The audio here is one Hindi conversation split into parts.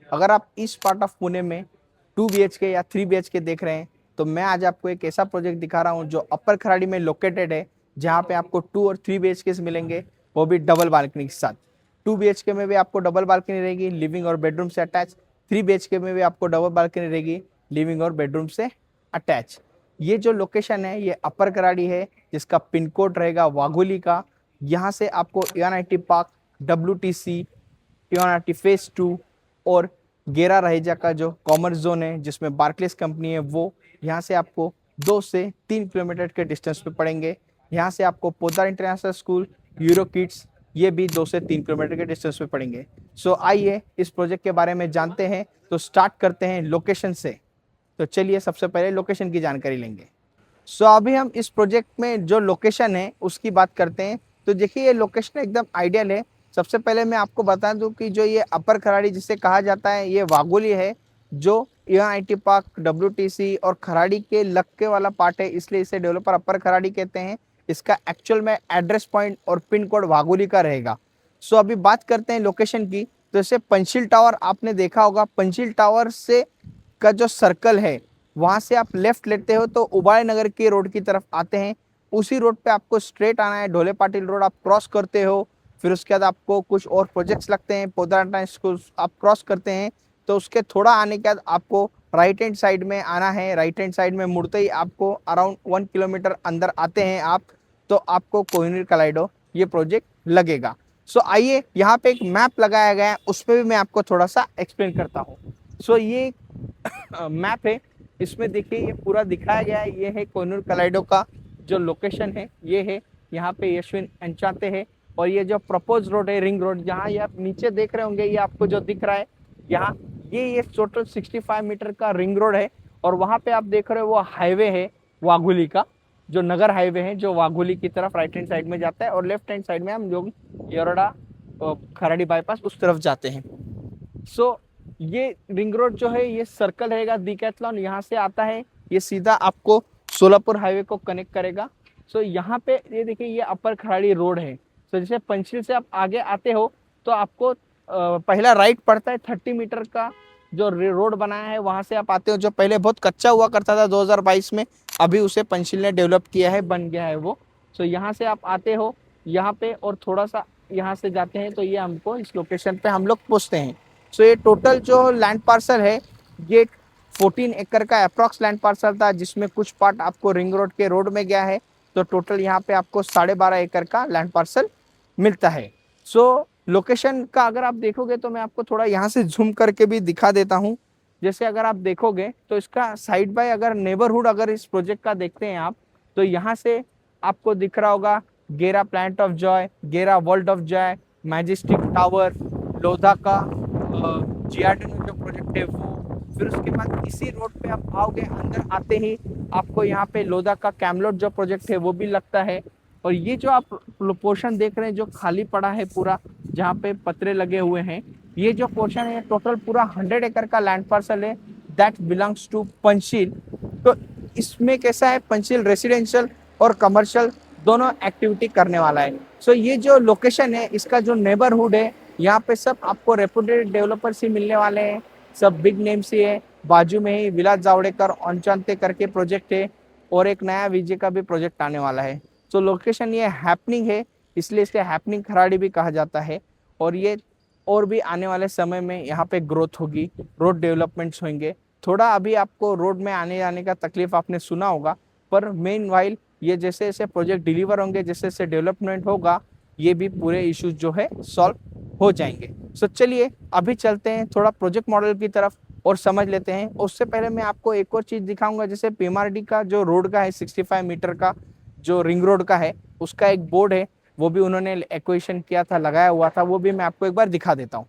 अगर आप इस पार्ट ऑफ पुणे में 2 BHK या 3 BHK देख रहे हैं, तो मैं आज आपको एक ऐसा प्रोजेक्ट दिखा रहा हूँ जो अपर खराड़ी में लोकेटेड है, जहाँ पे आपको 2 और 3 BHK मिलेंगे, वो भी डबल बालकनी के साथ। 2 BHK में भी आपको डबल बालकनी रहेगी, लिविंग और बेडरूम से अटैच। 3 BHK में भी आपको डबल बालकनी रहेगी, लिविंग और बेडरूम से अटैच। ये जो लोकेशन है ये अपर कराड़ी है, जिसका पिन कोड रहेगा वाघोली का। यहाँ से आपको NIT park, WTC, NIT phase 2 और गेरा रहेजा का जो कॉमर्स जोन है जिसमें बार्कलेस कंपनी है, वो यहाँ से आपको 2 से 3 किलोमीटर के डिस्टेंस पे पड़ेंगे। यहाँ से आपको Poddar international school, euro kids, ये भी 2 से 3 किलोमीटर के डिस्टेंस पे पड़ेंगे। सो आइए इस प्रोजेक्ट के बारे में जानते हैं। तो स्टार्ट करते हैं लोकेशन से। तो चलिए सबसे पहले लोकेशन की जानकारी लेंगे। सो अभी हम इस प्रोजेक्ट में जो लोकेशन है उसकी बात करते हैं। तो देखिए ये लोकेशन एकदम आइडियल है। सबसे पहले मैं आपको बता दूं कि जो ये अपर खराड़ी जिसे कहा जाता है ये वाघोली है, जो एनआईटी पार्क, WTC और खराड़ी के लक्के वाला पार्ट है, इसलिए इसे डेवलपर अपर खराड़ी कहते हैं। इसका एक्चुअल में एड्रेस पॉइंट और पिन कोड वाघोली का रहेगा। सो अभी बात करते हैं लोकेशन की। तो जैसे पंचशील टावर आपने देखा होगा, पंचशील टावर से का जो सर्कल है वहां से आप लेफ्ट लेते हो तो उबाड़े नगर के रोड की तरफ आते हैं। उसी रोड पे आपको स्ट्रेट आना है, ढोले पाटिल रोड आप क्रॉस करते हो। फिर उसके बाद आपको कुछ और प्रोजेक्ट्स लगते हैं, पोदारा स्कूल आप क्रॉस करते हैं। तो उसके थोड़ा आने के बाद आपको राइट हैंड साइड में आना है। राइट हैंड साइड में मुड़ते ही आपको अराउंड 1 किलोमीटर अंदर आते हैं आप, तो आपको कोहिनूर कलाइडो ये प्रोजेक्ट लगेगा। सो आइए यहाँ पे एक मैप लगाया गया है, उस पर भी मैं आपको थोड़ा सा एक्सप्लेन करता हूँ। सो ये मैप है, इसमें देखिए ये पूरा दिखाया गया है। ये है कोहिनूर कलाइडो का जो लोकेशन है, ये है। यहाँ पे यशविन अंचाते है। और ये जो प्रपोज रोड है, रिंग रोड, जहाँ ये आप नीचे देख रहे होंगे, ये आपको जो दिख रहा है यहाँ, ये टोटल 65 मीटर का रिंग रोड है। और वहाँ पे आप देख रहे हो वो हाईवे है वाघोली का, जो नगर हाईवे है, जो वाघोली की तरफ राइट हैंड साइड में जाता है, और लेफ्ट हैंड साइड में हम लोग येरवडा खराड़ी बाईपास उस तरफ जाते हैं। सो ये रिंग रोड जो है ये सर्कल रहेगा डिकैथलॉन, यहाँ से आता है, ये सीधा आपको सोलापुर हाईवे को कनेक्ट करेगा। सो यहाँ पे ये देखिए ये अपर खराड़ी रोड है। सो जैसे पंचशील से आप आगे आते हो तो आपको पहला राइट पड़ता है, 30 मीटर का जो रोड बनाया है वहां से आप आते हो, जो पहले बहुत कच्चा हुआ करता था 2022 में, अभी उसे पंचशील ने डेवलप किया है, बन गया है वो। सो यहाँ से आप आते हो यहाँ पे और थोड़ा सा यहाँ से जाते हैं तो ये हमको इस लोकेशन पे हम लोग पहुँचते हैं। सो ये टोटल जो लैंड पार्सल है ये 14 एकड़ का अप्रॉक्स लैंड पार्सल था, जिसमें कुछ पार्ट आपको रिंग रोड के रोड में गया है। तो टोटल यहाँ पे आपको 12.5 एकड़ का लैंड पार्सल मिलता है। सो लोकेशन का अगर आप देखोगे तो मैं आपको थोड़ा यहाँ से जूम करके भी दिखा देता हूँ। जैसे अगर आप देखोगे तो इसका साइड बाय अगर नेबरहुड अगर इस प्रोजेक्ट का देखते हैं आप, तो यहाँ से आपको दिख रहा होगा गेरा प्लांट ऑफ जॉय, गेरा world of Joy, majestic tower, Lodha का GRDN जो प्रोजेक्ट है वो। फिर उसके बाद इसी रोड पे आप आओगे, अंदर आते ही आपको यहाँ पे लोधा का कैमलोट जो प्रोजेक्ट है वो भी लगता है। और ये जो आप पोर्शन देख रहे हैं जो खाली पड़ा है पूरा, जहाँ पे पत्रे लगे हुए हैं, ये जो पोर्शन है टोटल पूरा 100 एकड़ का लैंड पार्सल है, दैट बिलोंग्स टू पंचशील। तो इसमें कैसा है, पंचशील रेसिडेंशियल और कमर्शियल दोनों एक्टिविटी करने वाला है। सो ये जो लोकेशन है इसका जो नेबरहुड है, यहाँ पे सब आपको रेपुटेड डेवलपर्स ही मिलने वाले हैं, सब बिग नेम्स ही है। बाजू में ही विलास जावड़ेकर ऑनचांते करके प्रोजेक्ट है, और एक नया विजय का भी प्रोजेक्ट आने वाला है। तो लोकेशन ये हैपनिंग है, इसलिए इसे हैपनिंग खराड़ी भी कहा जाता है। और ये और भी आने वाले समय में यहाँ पे ग्रोथ होगी, रोड डेवलपमेंट्स होंगे। थोड़ा अभी आपको रोड में आने जाने का तकलीफ आपने सुना होगा, पर मेन वाइल ये जैसे जैसे प्रोजेक्ट डिलीवर होंगे, जैसे जैसे डेवलपमेंट होगा, ये भी पूरे इश्यूज जो है सॉल्व हो जाएंगे। सो चलिए अभी चलते हैं थोड़ा प्रोजेक्ट मॉडल की तरफ और समझ लेते हैं। उससे पहले मैं आपको एक और चीज दिखाऊंगा, जैसे PMRD का जो रोड का है 65 मीटर का जो रिंग रोड का है, उसका एक बोर्ड है, वो भी उन्होंने एक्विजिशन किया था, लगाया हुआ था, वो भी मैं आपको एक बार दिखा देता हूँ।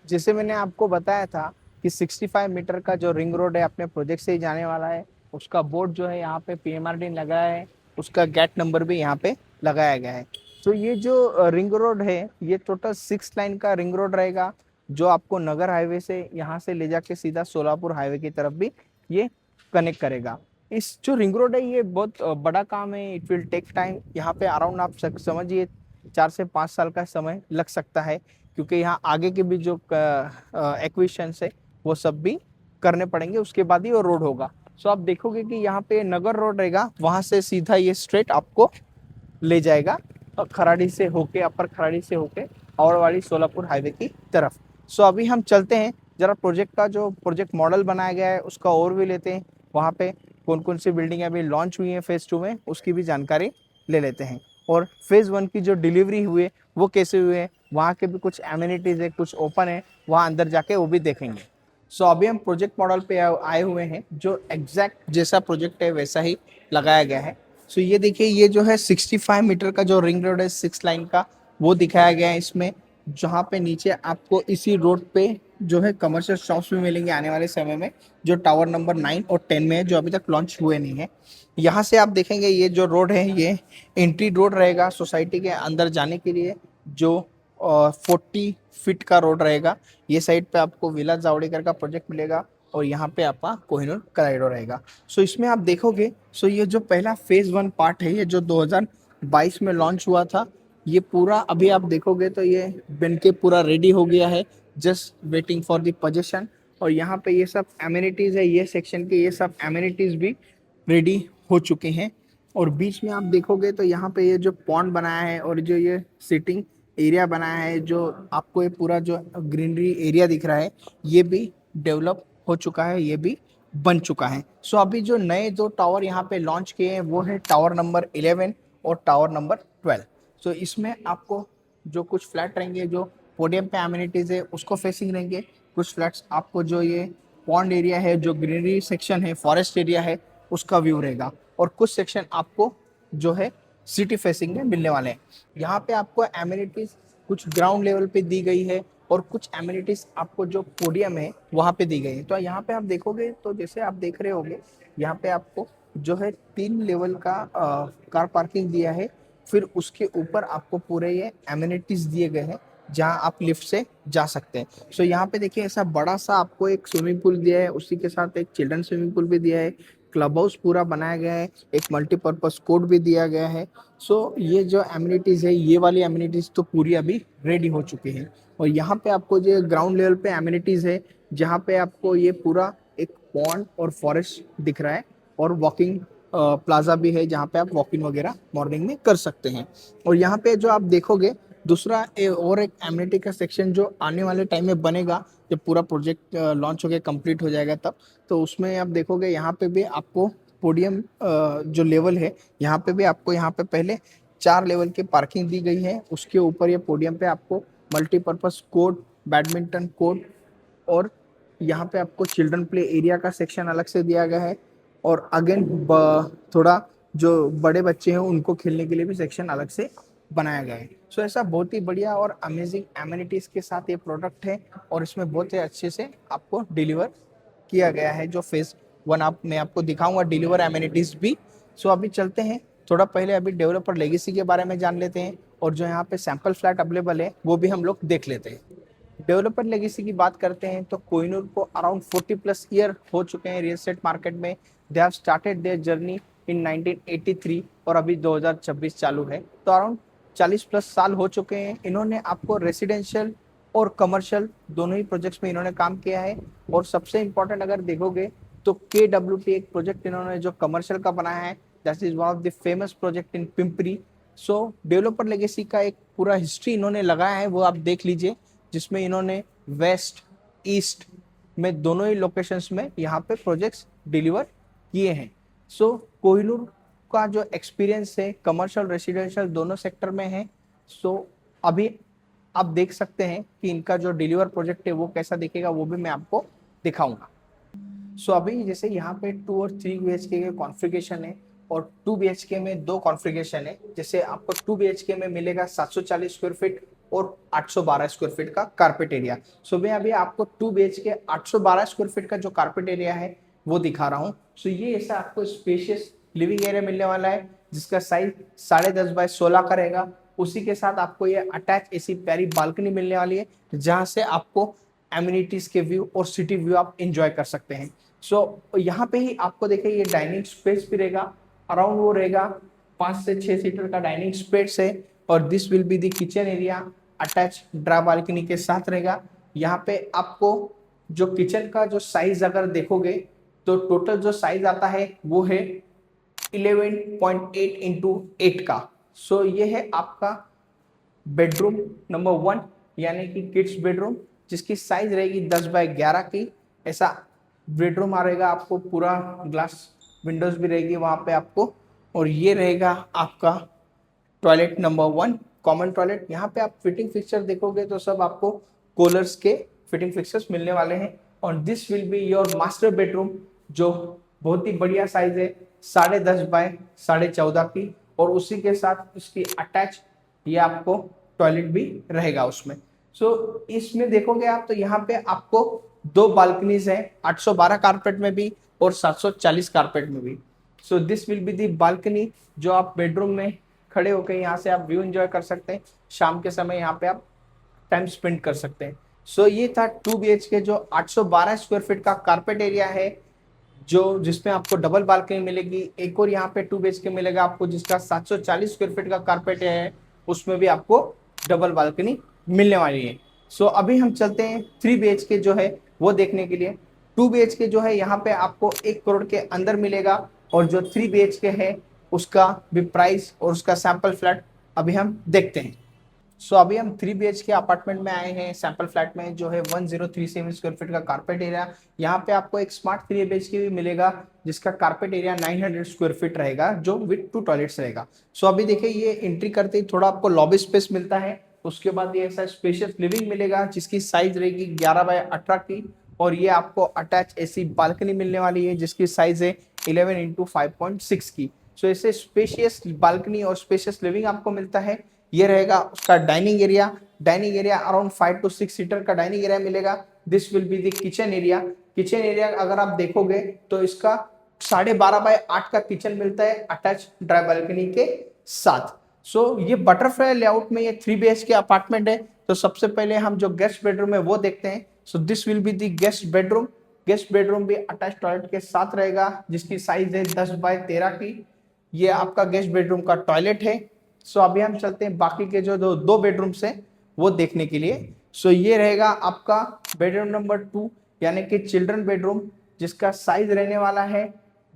जैसे मैंने आपको बताया था कि 65 मीटर का जो रिंग रोड है अपने प्रोजेक्ट से ही जाने वाला है, उसका बोर्ड जो है यहाँ पे PMRD लगाया है, उसका गेट नंबर भी यहाँ पे लगाया गया है। तो ये जो रिंग रोड है ये टोटल 6 लाइन का रिंग रोड रहेगा, जो आपको नगर हाईवे से यहाँ से ले जाके सीधा सोलापुर हाईवे की तरफ भी ये कनेक्ट करेगा। इस जो रिंग रोड है ये बहुत बड़ा काम है, इट विल टेक टाइम। यहाँ पे अराउंड आप समझिए 4 से 5 साल का समय लग सकता है, क्योंकि यहाँ आगे के भी जो एक्विजिशन है वो सब भी करने पड़ेंगे, उसके बाद ही वो रोड होगा। सो आप देखोगे कि यहाँ पे नगर रोड रहेगा, वहां से सीधा ये स्ट्रेट आपको ले जाएगा खराड़ी से होके, अपर खराड़ी से होके औरवाड़ी सोलापुर हाईवे की तरफ। सो अभी हम चलते हैं जरा प्रोजेक्ट का जो प्रोजेक्ट मॉडल बनाया गया है उसका ओवरव्यू लेते हैं, वहाँ पे कौन कौन सी बिल्डिंग अभी लॉन्च हुई है फेज 2 में उसकी भी जानकारी ले लेते हैं, और फेज 1 की जो डिलीवरी हुई है वो कैसे हुए हैं, वहाँ के भी कुछ एमिनिटीज है, कुछ ओपन है, वहाँ अंदर जाके वो भी देखेंगे। सो अभी हम प्रोजेक्ट मॉडल पे आए हुए हैं, जो एग्जैक्ट जैसा प्रोजेक्ट है वैसा ही लगाया गया है। सो ये देखिए, ये जो है 65 मीटर का जो रिंग रोड है 6 लाइन का, वो दिखाया गया है इसमें, जहाँ पे नीचे आपको इसी रोड पे जो है कमर्शियल शॉप्स भी मिलेंगे आने वाले समय में, जो टावर नंबर 9 और 10 में है, जो अभी तक लॉन्च हुए नहीं है। यहाँ से आप देखेंगे ये जो रोड है ये एंट्री रोड रहेगा सोसाइटी के अंदर जाने के लिए, जो 40 फीट का रोड रहेगा। ये साइड पे आपको विला जावड़ेकर का प्रोजेक्ट मिलेगा, और यहाँ पे आपका कोहिनूर कॉरिडोर रहेगा। सो इसमें आप देखोगे, सो ये जो पहला फेज 1 पार्ट है, ये जो 2022 में लॉन्च हुआ था, ये पूरा अभी आप देखोगे तो ये बन के पूरा रेडी हो गया है, just waiting for the position. और यहाँ पे ये सब एमिनिटीज है, ये सेक्शन के ये सब एमिनिटीज भी रेडी हो चुके हैं। और बीच में आप देखोगे तो यहाँ पे ये जो पॉन्ड बनाया है और जो ये सिटिंग एरिया बनाया है, जो आपको ये पूरा जो ग्रीनरी एरिया दिख रहा है, ये भी डेवलप हो चुका है, ये भी बन चुका है। सो अभी जो नए दो टावर यहाँ पे लॉन्च किए हैं वो है टावर नंबर 11 और टावर नंबर 12। सो इसमें आपको जो कुछ फ्लैट रहेंगे जो पोडियम पे एमिनिटीज है उसको फेसिंग रहेंगे, कुछ फ्लैट्स आपको जो ये पॉन्ड एरिया है, जो ग्रीनरी सेक्शन है, फॉरेस्ट एरिया है, उसका व्यू रहेगा, और कुछ सेक्शन आपको जो है सिटी फेसिंग में मिलने वाले हैं। यहाँ पे आपको एमिनिटीज कुछ ग्राउंड लेवल पे दी गई है, और कुछ एमिनिटीज आपको जो पोडियम है वहाँ पे दी गई है। तो यहाँ पे आप देखोगे तो जैसे आप देख रहे होंगे, यहाँ पे आपको जो है 3 लेवल का कार पार्किंग दिया है, फिर उसके ऊपर आपको पूरे ये एमिनिटीज दिए गए हैं जहाँ आप लिफ्ट से जा सकते हैं। सो यहाँ पे देखिए ऐसा बड़ा सा आपको एक स्विमिंग पूल दिया है, उसी के साथ एक चिल्ड्रन स्विमिंग पूल भी दिया है, क्लब हाउस पूरा बनाया गया है, एक मल्टीपर्पज कोर्ट भी दिया गया है। सो ये जो एमिनिटीज है, ये वाली एमिनिटीज तो पूरी अभी रेडी हो चुकी है। और यहाँ पे आपको जो ग्राउंड लेवल पे एमिनिटीज है, जहाँ पे आपको ये पूरा एक पॉन्ड और फॉरेस्ट दिख रहा है, और वॉकिंग प्लाजा भी है जहाँ पे आप वॉकिंग वगैरह मॉर्निंग में कर सकते हैं। और यहाँ पे जो आप देखोगे दूसरा और एक एमिनिटी का सेक्शन जो आने वाले टाइम में बनेगा, जब पूरा प्रोजेक्ट लॉन्च होकर कंप्लीट हो जाएगा तब, तो उसमें आप देखोगे यहाँ पे भी आपको पोडियम जो लेवल है, यहाँ पे भी आपको यहाँ पे पहले 4 लेवल की पार्किंग दी गई है, उसके ऊपर ये पोडियम पे आपको मल्टीपर्पज कोर्ट, बैडमिंटन कोर्ट, और यहाँ पे आपको चिल्ड्रन प्ले एरिया का सेक्शन अलग से दिया गया है, और अगेन थोड़ा जो बड़े बच्चे हैं उनको खेलने के लिए भी सेक्शन अलग से बनाया गया है। सो ऐसा बहुत ही बढ़िया और अमेजिंग एमिनिटीज के साथ ये प्रोडक्ट है, और इसमें बहुत ही अच्छे से आपको डिलीवर किया गया है। जो फेज 1 मैं आपको दिखाऊंगा डिलीवर एमिनिटीज भी। सो अभी चलते हैं, थोड़ा पहले अभी डेवलपर लेगेसी के बारे में जान लेते हैं, और जो यहाँ पे सैंपल फ्लैट अवेलेबल है वो भी हम लोग देख लेते हैं। डेवलपर लेगेसी की बात करते हैं तो कोहिनूर को अराउंड 40+ ईयर हो चुके हैं रियल एस्टेट मार्केट में। They have started their journey in 1983, और अभी 2026 चालू है, तो अराउंड 40+ साल हो चुके हैं। इन्होंने आपको रेसिडेंशियल और कमर्शियल दोनों ही प्रोजेक्ट्स में इन्होंने काम किया है। और सबसे इम्पोर्टेंट अगर देखोगे तो KWT एक प्रोजेक्ट इन्होंने जो कमर्शियल का बनाया है, that is one of the famous project in Pimpri. So developer legacy का एक पूरा हिस्ट्री इन्होंने लगाया है, वो आप देख लीजिए, जिसमें इन्होंने वेस्ट ईस्ट में दोनों ही लोकेशंस में यहाँ पे प्रोजेक्ट्स डिलीवर किए हैं। सो कोहिनूर का जो एक्सपीरियंस है कमर्शियल रेसिडेंशियल दोनों सेक्टर में है। सो अभी आप देख सकते हैं कि इनका जो डिलीवर प्रोजेक्ट है वो कैसा दिखेगा, वो भी मैं आपको दिखाऊंगा। सो अभी जैसे यहाँ पे 2 और 3 BHK के कॉन्फ़िगरेशन है, और 2 BHK में 2 कॉन्फ़िगरेशन है। जैसे आपको 2 BHK में मिलेगा 740 स्क्वायर फीट और 812 स्क्वायर फीट का कारपेट एरिया। सो मैं अभी आपको 2 BHK 812 स्क्वायर फीट का जो कारपेट एरिया है वो दिखा रहा हूँ। सो ये ऐसा आपको स्पेशियस लिविंग एरिया मिलने वाला है, जिसका साइज 10.5 बाय 16 का रहेगा। उसी के साथ आपको ये अटैच ऐसी प्यारी बालकनी मिलने वाली है, जहां से आपको एमिनिटीज के व्यू और सिटी व्यू आप एंजॉय कर सकते हैं। सो यहाँ पे ही आपको देखिए ये डाइनिंग स्पेस भी रहेगा, अराउंड वो रहेगा 5 से 6 सीटर का डाइनिंग स्पेस है, और this will be the kitchen area attach draw balcony के साथ रहेगा। यहाँ पे आपको जो किचन का जो साइज अगर देखोगे तो टोटल जो साइज आता है वो है 11.8 इंटू 8 का। सो ये है आपका बेडरूम नंबर 1 यानी कि किड्स बेडरूम, जिसकी साइज रहेगी 10x11 की। ऐसा बेडरूम आ रहेगा आपको, पूरा ग्लास विंडोज भी रहेगी वहां पे आपको। और ये रहेगा आपका टॉयलेट नंबर 1, कॉमन टॉयलेट। यहाँ पे आप फिटिंग फिक्सचर देखोगे तो सब आपको कोलर्स के फिटिंग फिक्सचर्स मिलने वाले हैं। और this will be your master bedroom, जो बहुत ही बढ़िया साइज है, 10.5x14.5 की। और उसी के साथ उसकी अटैच ये आपको टॉयलेट भी रहेगा उसमें। सो इसमें देखोगे आप तो यहाँ पे आपको 2 बालकनीज है, 812 कारपेट में भी और 740 कारपेट में भी। So this will be the balcony, जो आप बेडरूम में खड़े होकर यहाँ से आप व्यू एंजॉय कर सकते हैं। शाम के समय यहाँ पे आप टाइम स्पेंड कर सकते हैं। सो ये था 2 BHK जो 812 स्क्वायर फीट का कारपेट एरिया है, जो जिसमें आपको डबल बालकनी मिलेगी। एक और यहाँ पे 2 BHK मिलेगा आपको, जिसका 740 स्क्वायर फीट का कारपेट है, उसमें भी आपको डबल बालकनी मिलने वाली है। सो अभी हम चलते हैं 3 BHK जो है वो देखने के लिए। 2 BHK जो है यहाँ पे आपको 1 करोड़ के अंदर मिलेगा, और जो 3 BHK है उसका भी प्राइस और उसका सैंपल फ्लैट अभी हम देखते हैं। सो अभी हम 3 BHK अपार्टमेंट में आए हैं, सैंपल फ्लैट में, जो है 1037 स्क्वायर फीट का कारपेट एरिया। यहाँ पे आपको एक स्मार्ट 3 BHK भी मिलेगा, जिसका कारपेट एरिया 900 स्क्वायर फीट रहेगा, जो विद 2 टॉयलेट्स रहेगा। सो अभी देखिए, ये एंट्री करते ही थोड़ा आपको लॉबी स्पेस मिलता है। उसके बाद ये ऐसा स्पेशियस लिविंग मिलेगा, जिसकी साइज रहेगी 11x18 की। और ये आपको अटैच एसी बालकनी मिलने वाली है, जिसकी साइज है 11 इंटू 5.6 की। सो ऐसे स्पेशियस बालकनी और स्पेशियस लिविंग आपको मिलता है। ये रहेगा उसका dining area. Dining area around 5 to 6 seater का डाइनिंग एरिया मिलेगा। This will be the kitchen area. Kitchen area अगर आप देखोगे तो इसका 12.5x8 का किचन मिलता है, अटैच ड्राई बालकनी के साथ। सो ये बटरफ्लाई लेआउट में ये 3 BHK अपार्टमेंट है। तो सबसे पहले हम जो गेस्ट बेडरूम है वो देखते हैं। So this will be the guest bedroom. Guest bedroom भी अटैच टॉयलेट के साथ रहेगा, जिसकी साइज है 10x13 की। ये आपका गेस्ट बेडरूम का टॉयलेट है। सो अभी हम चलते हैं बाकी के जो 2 बेडरूम्स हैं वो देखने के लिए। सो ये रहेगा आपका बेडरूम नंबर 2 यानी कि चिल्ड्रन बेडरूम, जिसका साइज रहने वाला है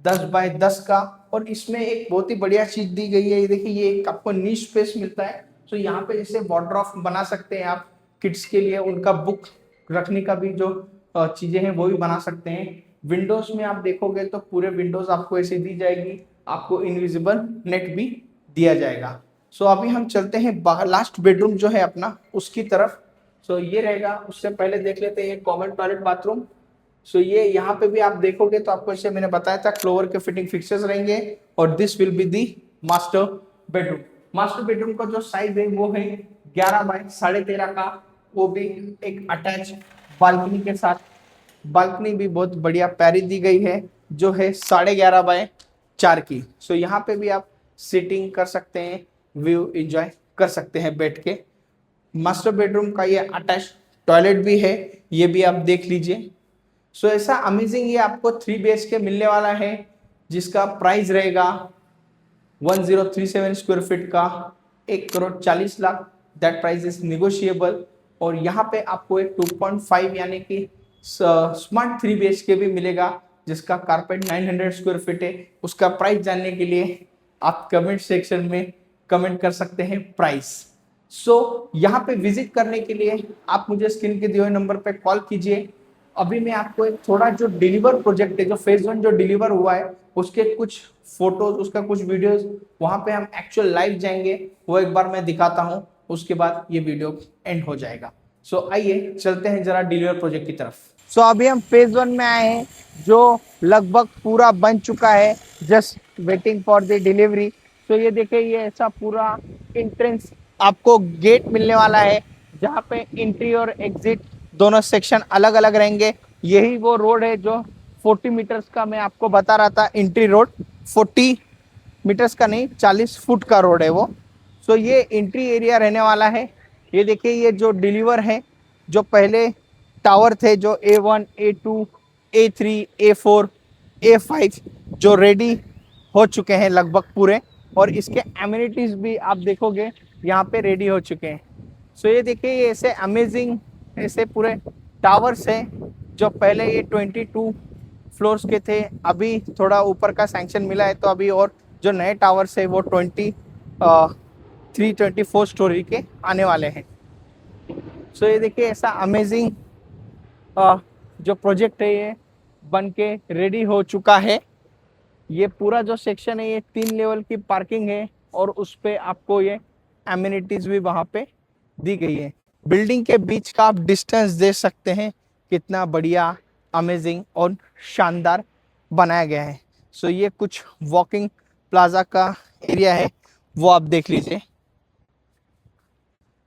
10x10 का। और इसमें एक बहुत ही बढ़िया चीज दी गई है, ये देखिए, ये एक आपको नीश स्पेस मिलता है। सो यहाँ पे जैसे वार्डरोब बना सकते हैं आप किड्स के लिए, उनका बुक रखने का भी जो चीजें हैं वो भी बना सकते हैं। विंडोज में आप देखोगे तो पूरे विंडोज आपको ऐसे दी जाएगी, आपको इनविजिबल नेट भी दिया जाएगा। सो अभी हम चलते हैं बाहर, लास्ट बेडरूम जो है अपना उसकी तरफ। सो ये रहेगा, उससे पहले देख लेते हैं कॉमन टॉयलेट बाथरूम। सो ये यहाँ पे भी आप देखोगे तो आपको जैसे मैंने बताया था, क्लोवर के फिटिंग फिक्सर्स रहेंगे। और this will be the master bedroom. Master bedroom का जो साइज है वो है 11x13.5 का, वो भी एक अटैच बालकनी के साथ। बालकनी भी बहुत बढ़िया प्यारी दी गई है, जो है 11.5x4 की। सो यहाँ पे भी आप सिटिंग कर सकते हैं, व्यू एंजॉय कर सकते हैं बैठ के। मास्टर बेडरूम का ये अटैच टॉयलेट भी है, ये भी आप देख लीजिए। सो ऐसा अमेजिंग ये आपको 3 BHK मिलने वाला है, जिसका प्राइस रहेगा 1037 स्क्वायर फीट का 1,40,00,000। That price is negotiable. और यहाँ पे आपको एक 2.5 यानी कि स्मार्ट 3 BHK भी मिलेगा, जिसका कारपेट 900 स्क्वायर फीट है। उसका प्राइस जानने के लिए आप कमेंट सेक्शन में कमेंट कर सकते हैं प्राइस। सो यहाँ पे विजिट करने के लिए आप मुझे स्क्रीन के दिए हुए नंबर पे कॉल कीजिए। अभी मैं आपको एक थोड़ा जो डिलीवर प्रोजेक्ट है, जो फेज 1 जो डिलीवर हुआ है, उसके कुछ फोटोज, उसका कुछ वीडियोस, वहां पे हम एक्चुअल लाइव जाएंगे, वो एक बार मैं दिखाता हूँ। उसके बाद ये वीडियो एंड हो जाएगा। सो आइए चलते हैं जरा डिलीवर प्रोजेक्ट की तरफ। सो अभी हम फेज 1 में आए हैं, जो लगभग पूरा बन चुका है, just waiting for the delivery. तो ये देखिए, ये ऐसा पूरा एंट्रेंस आपको गेट मिलने वाला है, जहाँ पे एंट्री और एग्जिट दोनों सेक्शन अलग अलग रहेंगे। यही वो रोड है जो 40 मीटर्स का मैं आपको बता रहा था, एंट्री रोड 40 मीटर्स का नहीं, 40 फुट का रोड है वो। सो ये एंट्री एरिया रहने वाला है। ये देखिए, ये जो डिलीवर है, जो पहले टावर थे, जो A1 A2 A3 A4 A5 जो रेडी हो चुके हैं लगभग पूरे, और इसके एमिनिटीज भी आप देखोगे यहाँ पे रेडी हो चुके हैं। सो ये देखिए, ये ऐसे अमेजिंग ऐसे पूरे टावर्स हैं जो पहले ये 22 फ्लोर्स के थे, अभी थोड़ा ऊपर का सैंक्शन मिला है, तो अभी और जो नए टावर्स है वो 324 स्टोरी के आने वाले हैं। सो ये देखिए, ऐसा अमेजिंग जो प्रोजेक्ट है ये बन के रेडी हो चुका है। ये पूरा जो सेक्शन है ये 3 लेवल की पार्किंग है और उस पे आपको ये एमिनिटीज भी वहां पे दी गई है। बिल्डिंग के बीच का आप डिस्टेंस देख सकते हैं, कितना बढ़िया, अमेजिंग और शानदार बनाया गया है। सो ये कुछ वॉकिंग प्लाजा का एरिया है, वो आप देख लीजिए।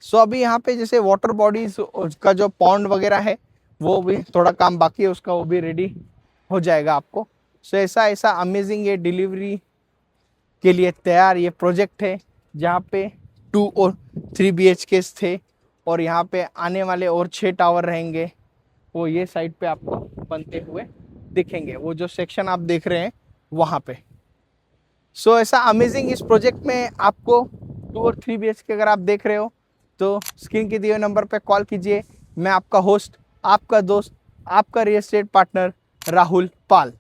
सो अभी यहाँ पे जैसे वाटर बॉडीज का जो पॉन्ड वगैरह है वो भी थोड़ा काम बाकी है उसका, वो भी रेडी हो जाएगा आपको। सो ऐसा ऐसा अमेजिंग ये डिलीवरी के लिए तैयार ये प्रोजेक्ट है, जहाँ पे 2 और 3 BHK थे, और यहाँ पे आने वाले और 6 टावर रहेंगे, वो ये साइड पे आपको बनते हुए दिखेंगे, वो जो सेक्शन आप देख रहे हैं वहाँ पे। सो ऐसा अमेजिंग इस प्रोजेक्ट में आपको 2 और 3 BHK अगर आप देख रहे हो तो स्क्रीन के दिए हुए नंबर पे कॉल कीजिए। मैं आपका होस्ट, आपका दोस्त, आपका रियल एस्टेट पार्टनर राहुल पाल।